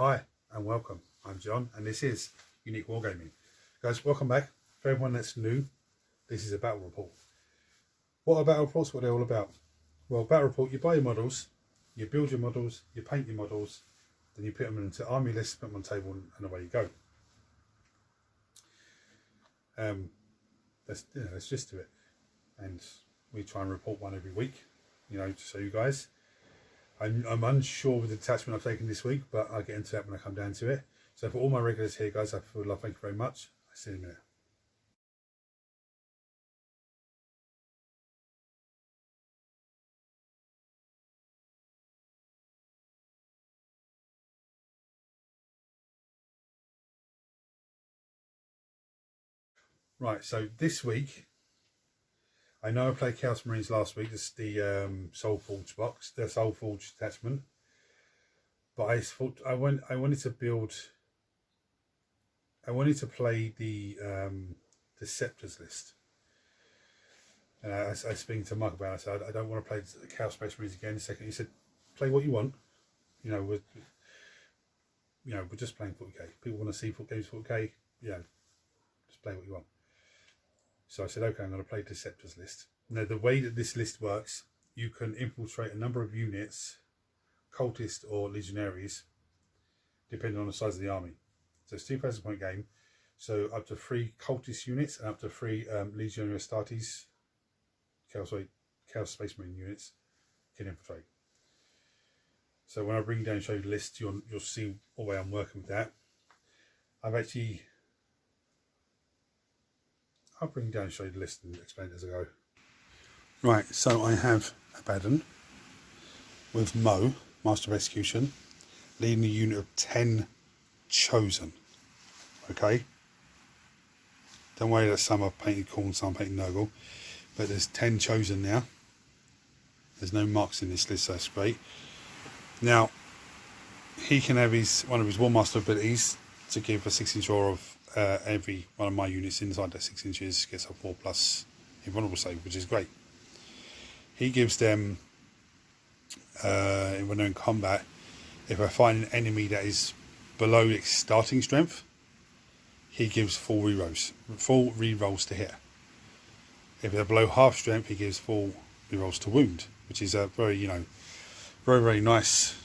Hi and welcome. I'm John and this is Unique Wargaming. Guys, welcome back. For everyone that's new, this is a battle report. What are battle reports? What they're all about? Well, battle report, you buy your models, you build your models, you paint your models, then you put them into army lists, put them on the table and away you go. Let's just do it. And we try and report one every week, to show you guys. I'm unsure with the detachment I've taken this week, but I'll get into that when I come down to it. So for all my regulars here, guys, I feel love, thank you very much. I'll see you in a minute. Right, so this week, I know I played Chaos Marines last week. This is the Soul Forge box, the Soul Forge detachment. But I wanted to play the Deceptors list. And I was speaking to Mark about it. I said, I don't want to play the Chaos Space Marines again. He said, play what you want. We're just playing 40k. People want to see games 40k. Just play what you want. So I said, okay, I'm going to play Deceptors list. Now, the way that this list works, you can infiltrate a number of units, cultists or legionaries, depending on the size of the army. So it's a 2,000 point game. So up to 3 cultist units and up to 3 legionary Astartes, Chaos Space Marine units can infiltrate. So when I bring you down and show you the list, you'll see the way I'm working with that. I'll bring you down and show you the list and explain it as I go. Right, so I have Abaddon with Mo, Master of Execution, leading a unit of 10 chosen. Okay? Don't worry that some are painted corn, some are painted Nurgle, but there's 10 chosen now. There's no marks in this list, so that's great. Now, he can have one of his War Master abilities to give a 6-inch aura of every one of my units inside that 6 inches gets a 4+ invulnerable save, which is great. He gives them, when they're in combat, if I find an enemy that is below its starting strength, he gives 4 rerolls to hit. If they're below half strength, he gives 4 rerolls to wound, which is a very, very, very nice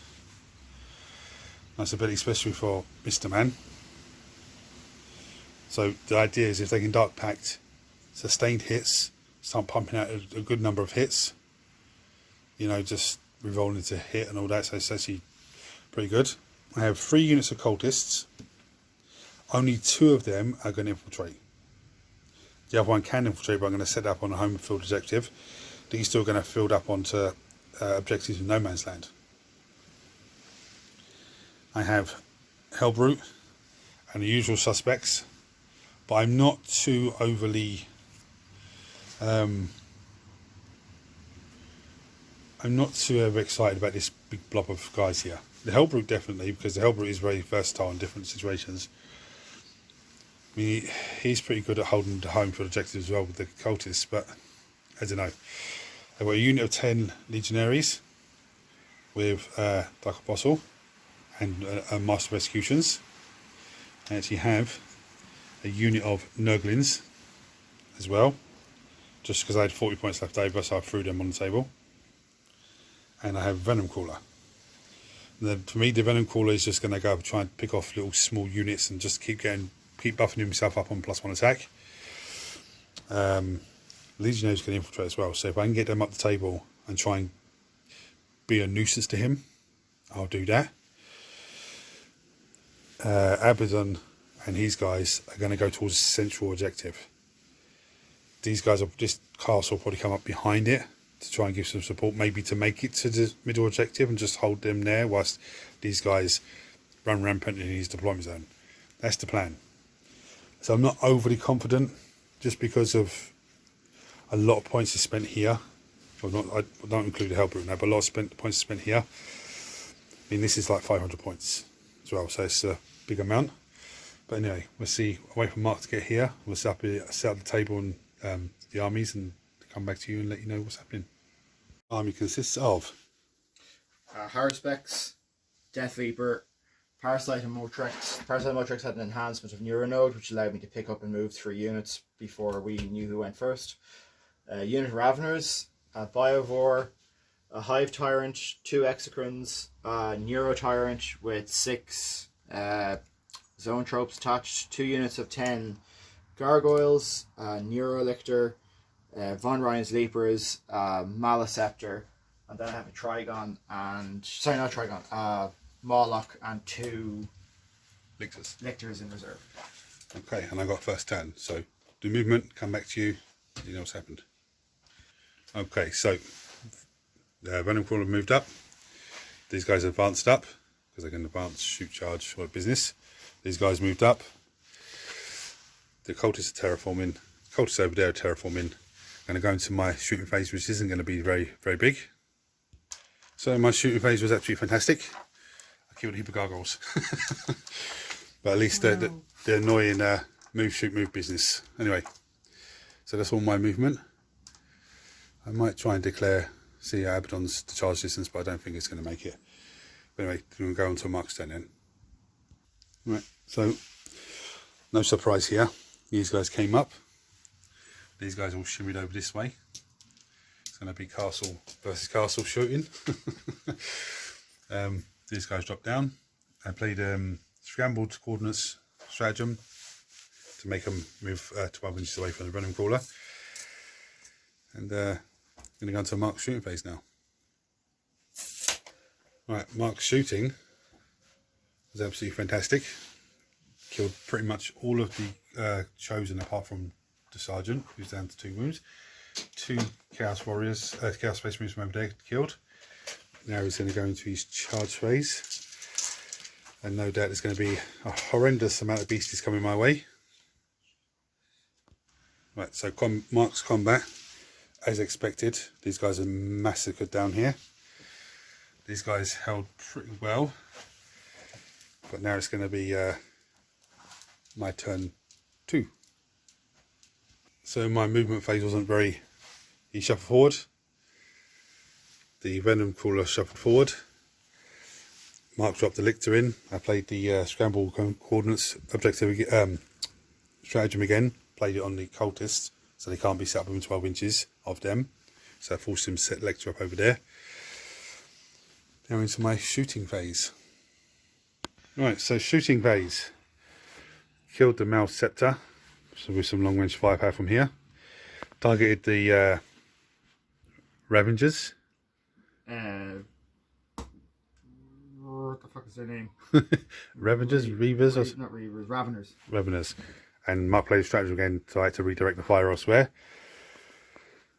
ability, especially for Mr. Man. So the idea is if they can Dark Pact sustained hits, start pumping out a good number of hits, just re-rolling to hit and all that, so it's actually pretty good. I have 3 units of cultists. Only 2 of them are going to infiltrate. The other one can infiltrate, but I'm going to set up on a home field objective. These still going to field up onto objectives in no man's land. I have Hellbrute and the usual suspects, but I'm not too overly excited about this big blob of guys here. The Hellbrute definitely, because the Hellbrute is very versatile in different situations. I mean, he's pretty good at holding the home field objectives as well with the cultists, but I don't know. I've got a unit of 10 legionaries with Dark Apostle and a Master of Executions. I actually have a unit of Nurglings as well, just because I had 40 points left over, so I threw them on the table. And I have Venom Crawler. For me, the Venom Crawler is just going to go try and pick off little small units and just keep buffing himself up on +1 attack. Legionaries can infiltrate as well, so if I can get them up the table and try and be a nuisance to him, I'll do that. Abaddon and his guys are going to go towards the central objective. This castle will probably come up behind it to try and give some support, maybe to make it to the middle objective and just hold them there whilst these guys run rampant in his deployment zone. That's the plan. So I'm not overly confident, just because of a lot of points are spent here. I don't include the Hellbrute now, but a lot of points are spent here. I mean, this is like 500 points as well, so it's a big amount. But anyway, we'll see. I'll wait for Mark to get here. We'll set up the table and the armies and come back to you and let you know what's happening. Army consists of Haruspex, Death Reaper, Parasite and Motrex. Parasite and Motrex had an enhancement of Neuronode, which allowed me to pick up and move 3 units before we knew who went first. Unit Raveners, a Biovore, a Hive Tyrant, 2 Exocrines, a Neuro Tyrant with 6 Zone Tropes attached, 2 units of 10 Gargoyles, a Neuro Lictor, Von Ryan's Leapers, Maliceptor, and then I have a Trigon and, sorry, not Trigon, Moloch and 2 Lictors in reserve. Okay, and I got first turn, so do movement, come back to you, you know what's happened. Okay, so the Venom Crawler moved up. These guys advanced up because they can advance, shoot, charge, what business. These guys moved up. The cultists are terraforming. Cultists over there are terraforming. I'm going to go into my shooting phase, which isn't going to be very, very big. So my shooting phase was absolutely fantastic. I killed a heap of gargoyles. But at least the annoying move, shoot, move business. Anyway, so that's all my movement. I might try and declare Abaddon's the charge distance, but I don't think it's going to make it. But anyway, we'll go on to Mark's turn then. Right, so no surprise here. These guys came up. These guys all shimmied over this way. It's going to be castle versus castle shooting. These guys dropped down. I played scrambled coordinates stratagem to make them move 12 inches away from the Venom Crawler. And I'm going to go into Mark's shooting phase now. Right, Mark's shooting was absolutely fantastic. Killed pretty much all of the chosen apart from the sergeant, who's down to 2 wounds. 2 Chaos Warriors, Chaos Space Marines from over there killed. Now he's going to go into his charge phase. And no doubt there's going to be a horrendous amount of beasties coming my way. Right, so Mark's combat. As expected, these guys are massacred down here. These guys held pretty well, but now it's going to be my turn 2. So my movement phase wasn't very. He shuffled forward. The Venom Crawler shuffled forward. Mark dropped the Lictor in. I played the scramble coordinates objective stratagem again. Played it on the cultists, so they can't be set up within 12 inches of them. So I forced him to set Lecter up over there. Now into my shooting phase. Right, so shooting phase. Killed the Mouse Scepter, so with some long range firepower from here. Targeted the Ravengers. What the fuck is their name? Ravengers? Reavers? Not Reavers, Raveners. Raveners. And Mark played strategy again, so I had to redirect the fire elsewhere.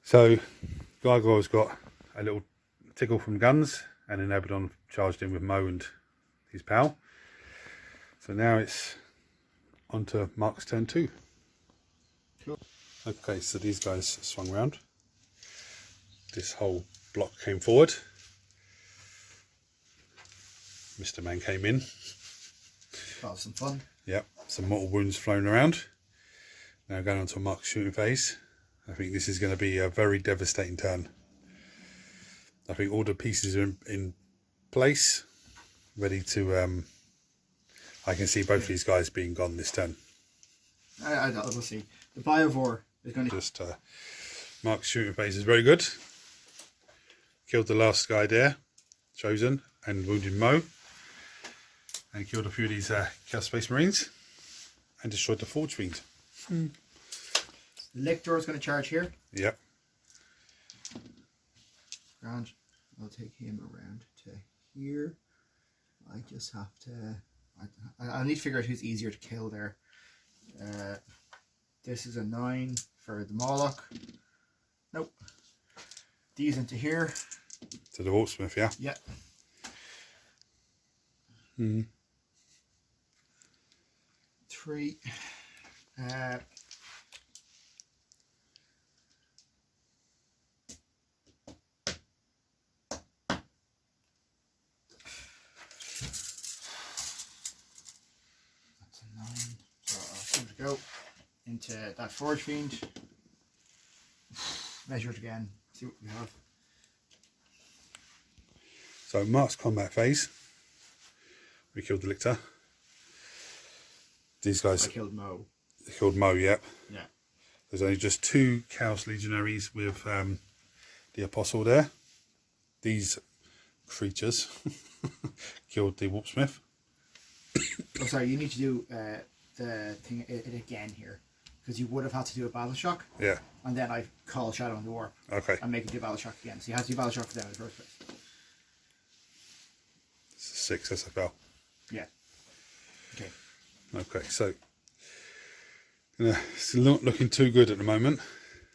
So Gargoyle's got a little tickle from guns, and then Abaddon charged in with Mo and his pal. So now it's on to Mark's turn 2. Cool. Okay, so these guys swung round. This whole block came forward. Mr. Man came in. Have some fun. Yep, some mortal wounds flown around. Now going on to Mark's shooting phase. I think this is going to be a very devastating turn. I think all the pieces are in place, ready to. I can see both these guys being gone this turn. We'll see. The Biovore is going to. Just Mark's shooting phase is very good. Killed the last guy there, chosen, and wounded Mo. And killed a few of these Chaos Space Marines. And destroyed the Forge Fiend. Lictor is going to charge here. Yep. Grand. I'll take him around to here. I just have to. I need to figure out who's easier to kill there. This is a 9 for the Moloch. Nope. These into here. To the Wolfsmith, yeah? Yep. Mm-hmm. 3. That's a 9. So I'll give it a go into that Forge Fiend. Measure it again. See what we have. So Mark's combat phase. We killed the Lictor. These guys. I killed Mo. They killed Mo, yep. Yeah. There's only just 2 Chaos Legionaries with the Apostle there. These creatures killed the Warpsmith. Oh, sorry, you need to do the thing it again here. Because you would have had to do a battle shock. Yeah. And then I call Shadow and the Warp. Okay. And make it do battle shock again. So you have to do battle shock for them in the first place. It's a 6 SFL. Yeah. Okay. Okay, so it's not looking too good at the moment.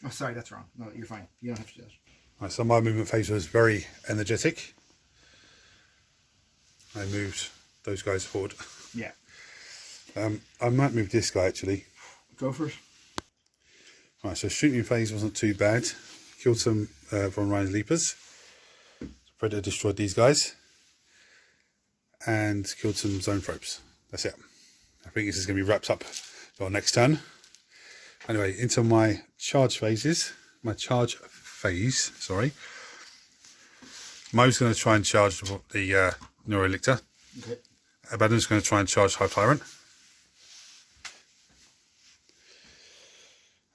Oh, sorry, that's wrong. No, you're fine. You don't have to do that. Right, so my movement phase was very energetic. I moved those guys forward. Yeah. I might move this guy actually. Go for it. Right, so shooting phase wasn't too bad. Killed some von Ryan's Leapers. Predator destroyed these guys. And killed some Zone Tropes. That's it. I think this is going to be wrapped up for our next turn. Anyway, into my charge phases. My charge phase, sorry. Mo's going to try and charge the Neurolictor. Okay. Abaddon's going to try and charge Hive Tyrant.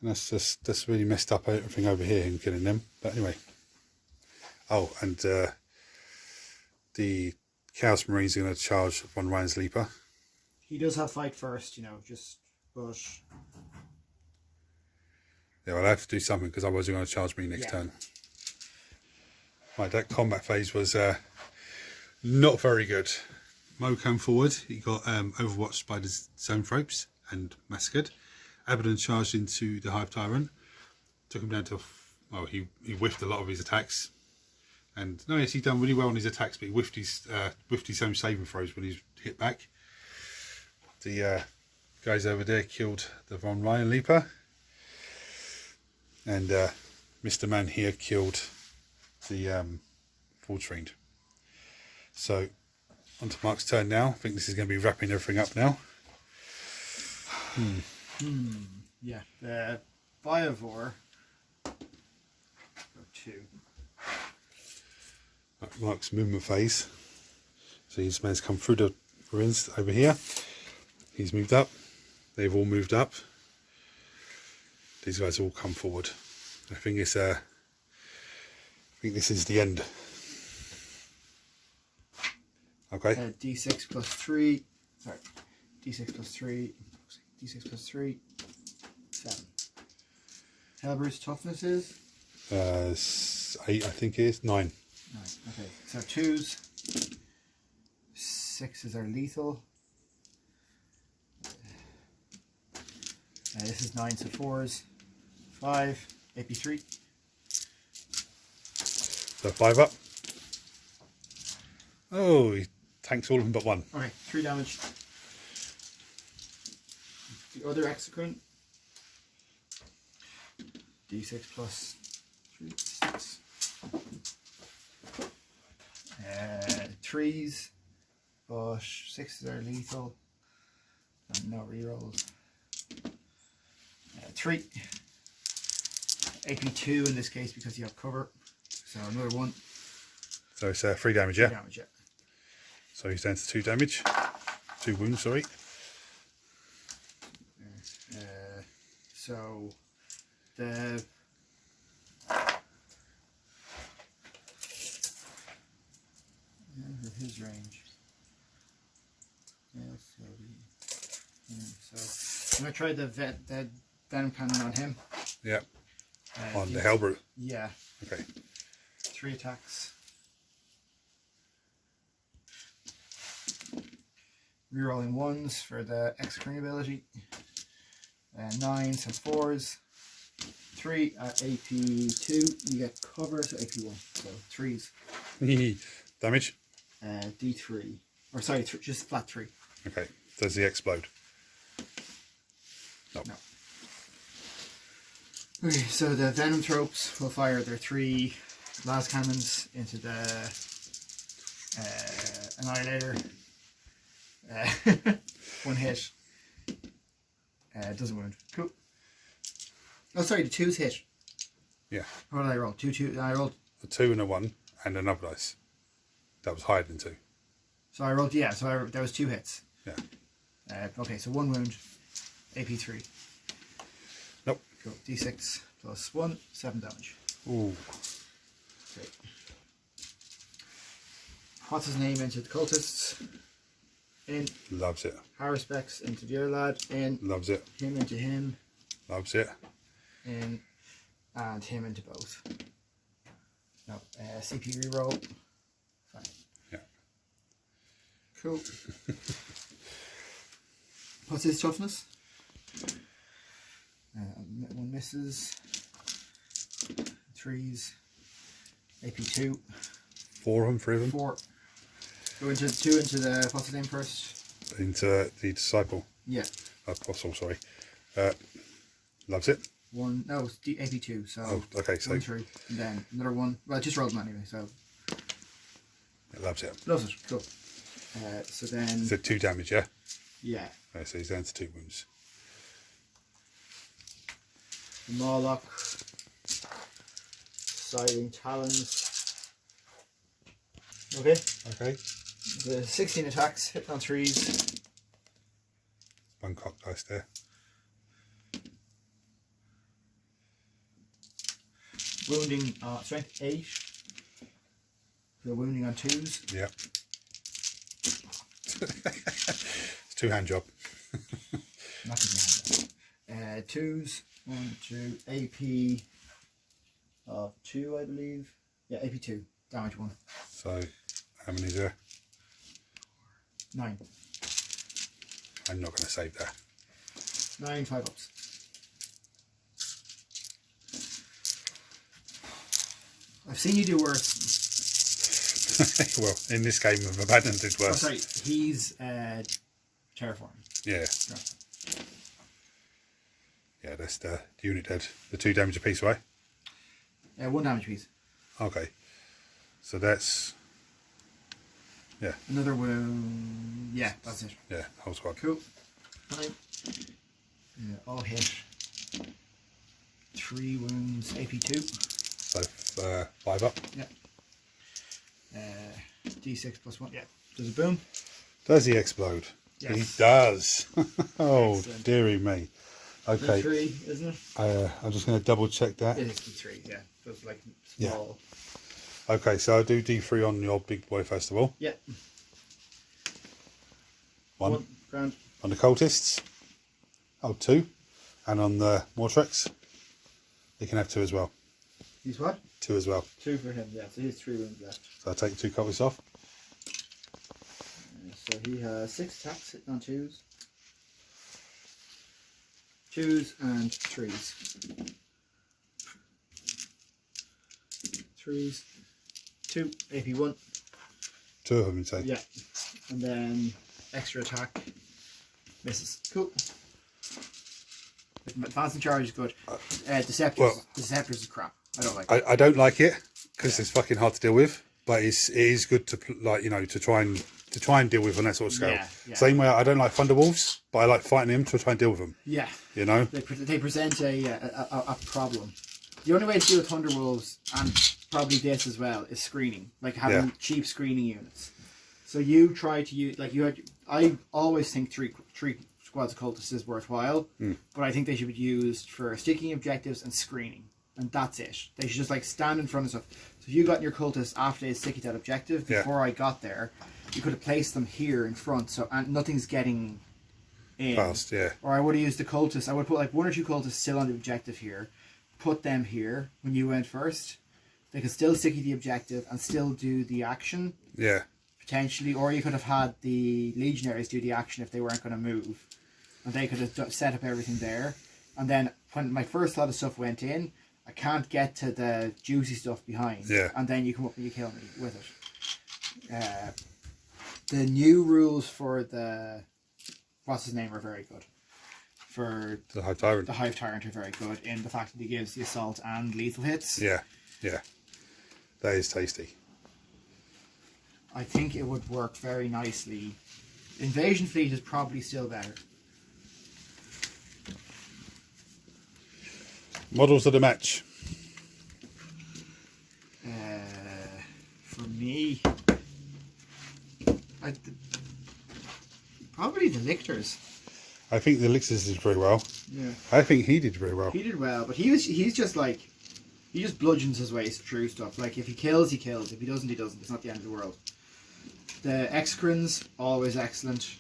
And that's really messed up everything over here and killing them. But anyway. Oh, and the Chaos Marines are going to charge Von Ryan's Leaper. He does have fight first, you know, just push. Yeah, well, I have to do something because otherwise they're going to charge me next turn. Right, that combat phase was not very good. Mo came forward. He got overwatched by the Zone Tropes and massacred. Abaddon charged into the Hive Tyrant. Took him down to, well, he whiffed a lot of his attacks. And no, yes, he done really well on his attacks, but he whiffed his own saving throws when he's hit back. The guys over there killed the Von Ryan Leaper. And Mr. Man here killed the Full Trained. So, on to Mark's turn now. I think this is going to be wrapping everything up now. Yeah. The Biovore. Go 2. Mark's movement phase. So he's managed to come through the ruins over here. He's moved up. They've all moved up. These guys all come forward. I think it's I think this is the end. Okay. D6 plus 3. Sorry. D6 plus 3. D6 plus 3. 7. Hellbrute's toughness is? 8, I think it is. 9. 9. Okay. So 2s. 6s are lethal. This is 9, so 4s. 5. AP3. So 5 up. Oh, he tanks all of them but 1. Okay, 3 damage. The other Exocrine. D6 plus 3, 6. 3s, but 6s are lethal. And no rerolls. 3. AP2 in this case because you have cover. So another 1. So it's 3 damage, yeah? 3 damage, yeah. So he's down to 2 damage. 2 wounds, sorry. So the his range. So I'm gonna try the venom cannon on him. Yeah. On the Hellbrute. Yeah. Okay. 3 attacks. Rerolling 1s for the Exocrine ability. 9s and 4s. 3 at AP2. You get cover, so AP1. So 3s. Damage? D3. Or sorry, just flat 3. Okay. Does he explode? No. Okay, so the Venom Tropes will fire their 3 las cannons into the Annihilator. 1 hit. Doesn't wound. Cool. Oh, sorry, the 2s hit. Yeah. What did I roll? 2. I rolled A 2 and a 1 and another dice. That was higher than 2. So I rolled, yeah, so there was 2 hits. Yeah. Okay, so 1 wound, AP 3. Nope. Cool. D6 plus 1, 7 damage. Ooh. Great. What's his name into the cultists? In. Loves it. Harris Specs into the other lad. In. Loves it. Him into him. Loves it. In. And him into both. No. CP reroll. Fine. Yeah. Cool. What's his toughness? 1 misses. 3s. AP 2. 4 of them, 3 of them. 4. Go into 2 into the, what's his name first? Into the disciple. Yeah. Apostle, sorry. Loves it. 1, no, it's AP 2, so. Oh, okay, so. 1 through, and then another 1. Well, I just rolled them anyway, so. It loves it. Loves it, cool. So then. So 2 damage, yeah? Yeah. Okay, so he's down to 2 wounds. Morlock. Siding Talons. Okay. Okay. The 16 attacks, hit on 3s. 1 cock dice there. Wounding, strength 8. So wounding on 2s. Yep. It's 2-hand job. Not in the hand. 2s. 1, 2. AP of 2, I believe. Yeah, AP 2. Damage 1. So, how many is there? 9. I'm not going to save that. 9, 5 ups. I've seen you do worse. Well, in this game, I've abandoned it Oh, worse. sorry, he's terraforming. Yeah. Right. Yeah, that's the unit dead. The 2 damage apiece, right? 1 damage piece. Okay. So that's... Yeah. Another wound. Yeah, that's it. Yeah, whole squad. Cool. 9. All hit. 3 wounds. AP 2. So 5 up. Yeah. D6 plus 1. Yeah. Does it boom? Does he explode? Yes. He does. Oh, Excellent. dearie me. Okay. D3, isn't it? I'm just going to double check that. It is D3, yeah. So it's like small. Okay, so I'll do D3 on your big boy first of all. Yeah. 1. Grand. On the cultists. Oh, 2. And on the Mortrex, you can have 2 as well. He's what? 2 as well. 2 for him, yeah. So he has 3 wounds left. So I'll take 2 cultists off. So he has 6 attacks hitting on 2s. 2s and 3s. 3s. 2. AP 1. 2 of them, you say? Yeah. And then extra attack. Misses. Cool. Advancing charge is good. Deceptors. Well, Deceptors is crap. I don't like it. I don't like it because it's fucking hard to deal with, but it is good to to try and deal with on that sort of scale. Yeah, yeah. Same way I don't like Thunderwolves, but I like fighting them to try and deal with them. Yeah. You know. They present a problem. The only way to deal with Thunderwolves, and probably this as well, is screening. Like having cheap screening units. So you try to use I always think three squads of cultists is worthwhile, but I think they should be used for sticking objectives and screening, and that's it. They should just like stand in front of stuff. So if you got your cultists after they stick that objective, before I got there, you could have placed them here in front, so and nothing's getting in. Fast, yeah. Or I would have used the cultists. I would put like 1 or 2 cultists still on the objective here, put them here when you went first. They could still sticky the objective and still do the action. Yeah. Potentially, or you could have had the legionaries do the action if they weren't going to move, and they could have set up everything there. And then when my first lot of stuff went in, I can't get to the juicy stuff behind. Yeah. And then you come up and you kill me with it. The new rules for the what's his name are very good. For The Hive Tyrant. the Hive Tyrant are very good in the fact that he gives the assault and lethal hits. Yeah, yeah. That is tasty. I think it would work very nicely. Invasion Fleet is probably still better. Models of the match. For me, Probably the lictors. I think the Lictors did very well. Yeah. I think he did very well. He did well, but he's just like, he just bludgeons his way through stuff. Like, if he kills, he kills. If he doesn't, he doesn't. It's not the end of the world. The Excrins, always excellent.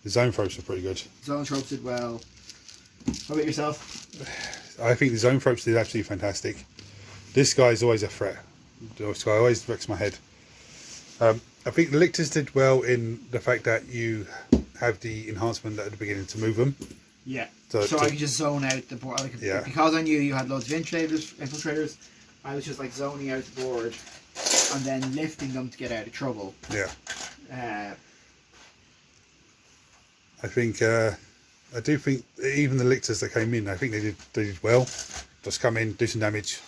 The Zoanthropes are pretty good. Zoanthropes did well. How about yourself? I think the Zoanthropes did absolutely fantastic. This guy is always a threat. This guy always wrecks my head. I think the Lictors did well in the fact that you have the enhancement at the beginning to move them. Yeah. So I could just zone out the board. Yeah. Because I knew you had loads of infiltrators, I was just like zoning out the board and then lifting them to get out of trouble. Yeah. I do think even the Lictors that came in, I think they did well. Just come in, do some damage.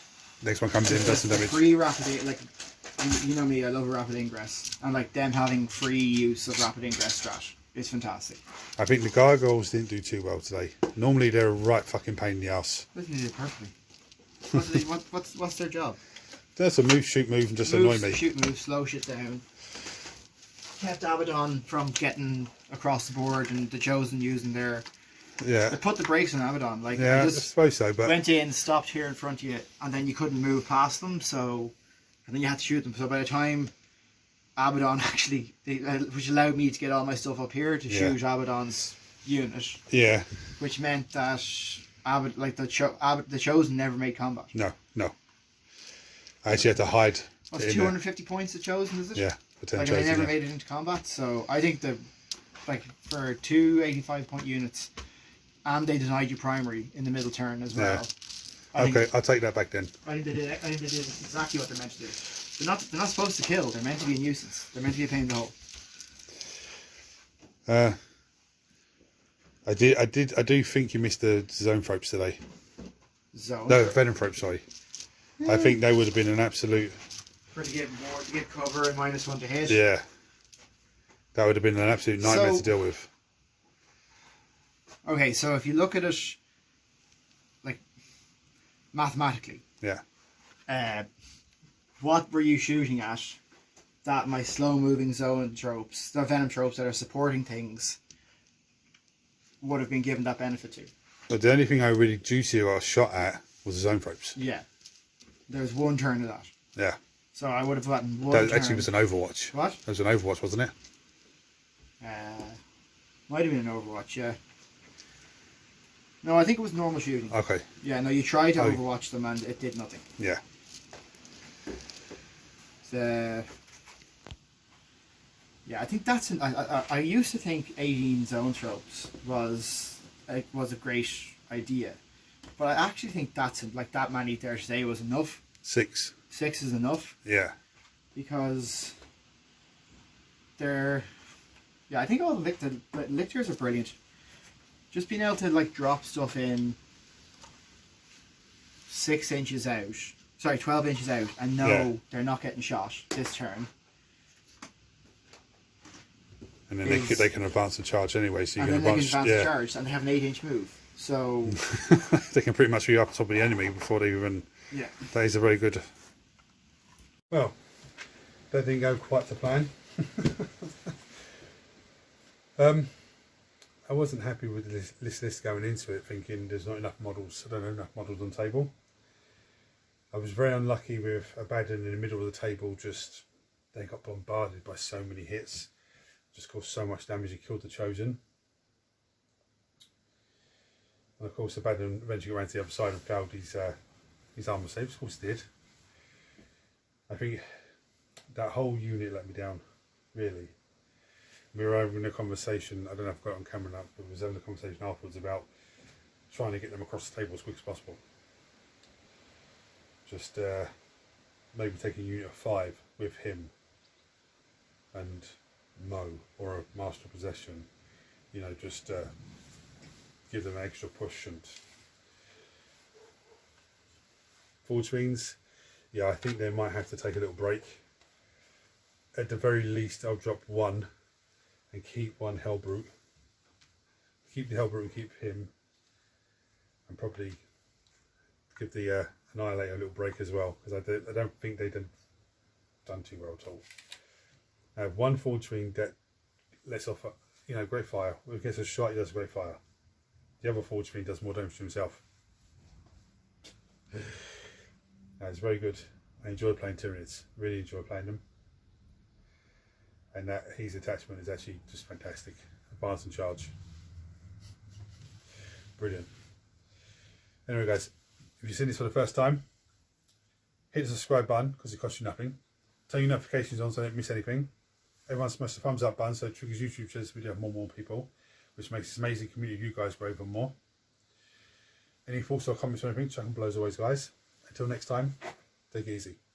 Next one comes in, does some damage. Free rapid, like, you know me, I love rapid ingress, and like them having free use of rapid ingress strat is fantastic. I think the Gargoyles didn't do too well today. Normally they're a right fucking pain in the ass. I think they did perfectly. What's their job? That's a move, shoot, move, and just annoy me. Shoot, move, slow shit down. Kept Abaddon from getting across the board, and the Chosen using their. Yeah. They put the brakes on Abaddon. Like, yeah, I I suppose so. But went in, stopped here in front of you, and then you couldn't move past them. So, and then you had to shoot them. So by the time Abaddon actually, which allowed me to get all my stuff up here to shoot Abaddon's unit. Yeah. Which meant that the Chosen never made combat. No. I actually had to hide. What's 250 points the Chosen, is it? Yeah, for 10 like, Chosen. They never made it into combat, so I think for 2 85-point units, and they denied you primary in the middle turn as well. Yeah. Okay, I'll take that back then. I think they did exactly what they're meant to do. They're not supposed to kill. They're meant to be a nuisance. They're meant to be a pain in the hole. I do think you missed the Zoanthropes today. No, Venomthropes, sorry. Yeah. I think they would have been an absolute. To get cover and -1 to hit. Yeah. That would have been an absolute nightmare to deal with. Okay, so if you look at it, like, mathematically. Yeah. What were you shooting at that my slow-moving Zoanthropes, the Venomthropes that are supporting things, would have been given that benefit to? But the only thing I really juicy I shot at was the Zoanthropes. Yeah. There's one turn of that. Yeah. So I would have gotten one That turn. actually was an Overwatch. What? That was an Overwatch, wasn't it? Might have been an Overwatch, yeah. No, I think it was normal shooting. Okay. Yeah, no, you tried to Overwatch them and it did nothing. Yeah. Yeah, I think that's I used to think 18 Zoanthropes was a great idea, but I actually think that's like that many there today was enough. 6. 6 is enough. Yeah. Because they're, yeah, I think all the lictors are brilliant. Just being able to like drop stuff in 6 inches out, sorry, 12 inches out, and know they're not getting shot this turn. And then they can advance and charge anyway, so you can advance and charge, and they have an 8-inch move. So they can pretty much be up on top of the enemy before they even. Yeah. That is a very good. Well, that didn't go quite to plan. I wasn't happy with this list going into it, thinking there's not enough models. I don't know, enough models on the table. I was very unlucky with Abaddon in the middle of the table. Just they got bombarded by so many hits. Just caused so much damage. He killed the Chosen. And of course, Abaddon eventually ran to the other side and failed his armor saves. Of course, he did. I think that whole unit let me down, really. We were having a conversation, I don't know if I've got it on camera now, but we was having a conversation afterwards about trying to get them across the table as quick as possible. Just maybe taking a unit of 5 with him and Mo or a Master of Possession, you know, just give them an extra push. And Forge Fiends, yeah, I think they might have to take a little break. At the very least, I'll drop 1 and keep 1 Hellbrute. Keep the Hellbrute and keep him, and probably give the Annihilator a little break as well, because I don't think they've done too well at all. I have one Forge Fiend that lets off, great fire. When it gets a shot, he does great fire. The other Forge Fiend does more damage to himself. It's very good. I enjoy playing Tyranids. Really enjoy playing them. And that his attachment is actually just fantastic. Advance and charge. Brilliant. Anyway, guys, if you've seen this for the first time, hit the subscribe button because it costs you nothing. Turn your notifications on so you don't miss anything. Everyone smash the thumbs up button so it triggers YouTube so this video have more and more people, which makes this amazing community of you guys grow even more. Any thoughts or comments or anything, chuck them below as always, guys. Until next time, take it easy.